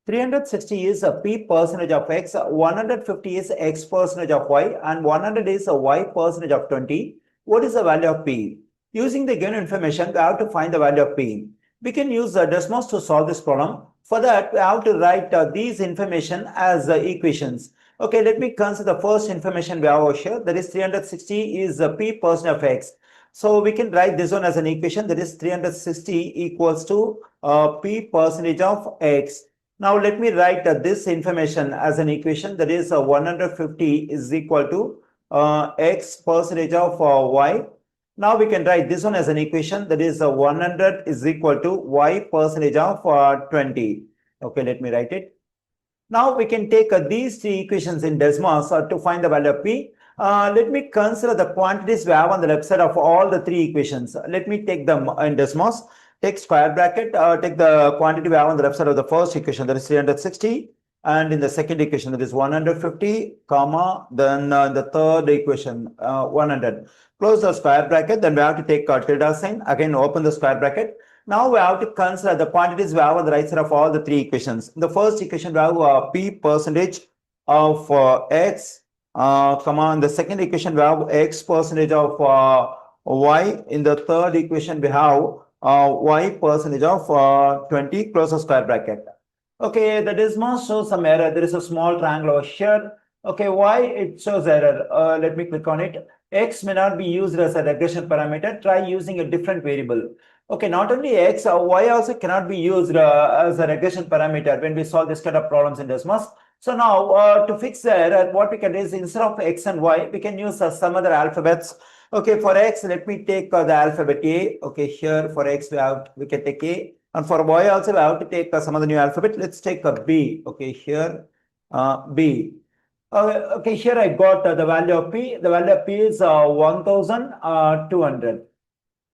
360 is a p percentage of x, 150 is x percentage of y, and 100 is a y percentage of 20. What is the value of p? Using the given information, we have to find the value of p. We can use the Desmos to solve this problem. For that, we have to write these information as equations. Okay, let me consider the first information we have over here. That is 360 is p percent of x. So we can write this one as an equation. That is 360 equals to p percentage of x. Now let me write this information as an equation. That is 150 is equal to x percentage of y. Now we can write this one as an equation. That is 100 is equal to y percentage of 20. Okay, let me write it. Now we can take these three equations in Desmos to find the value of p. Let me consider the quantities we have on the left side of all the three equations. Let me take them in Desmos. Take square bracket, take the quantity we have on the left side of the first equation, that is 360. And in the second equation, that is 150, comma, then the third equation, 100. Close the square bracket, then we have to take tilde sign. Again, open the square bracket. Now we have to consider the quantities we have on the right side of all the three equations. In the first equation, we have p percentage of x, comma. In the second equation, we have x percentage of y. In the third equation, we have y percentage of 20, close the square bracket. Okay, the Desmos shows some error. There is a small triangle over here. Okay, why it shows error? Let me click on it. X may not be used as a regression parameter. Try using a different variable. Okay, not only x, y also cannot be used as a regression parameter when we solve this kind of problems in Desmos. So now to fix the error, what we can do is instead of x and y, we can use some other alphabets. Okay, for x, let me take the alphabet A. Okay, here for x, we can take A. And for y also, we have to take some other new alphabet. Let's take a B. Okay, here, B. Okay, here I got the value of P. The value of P is 1200.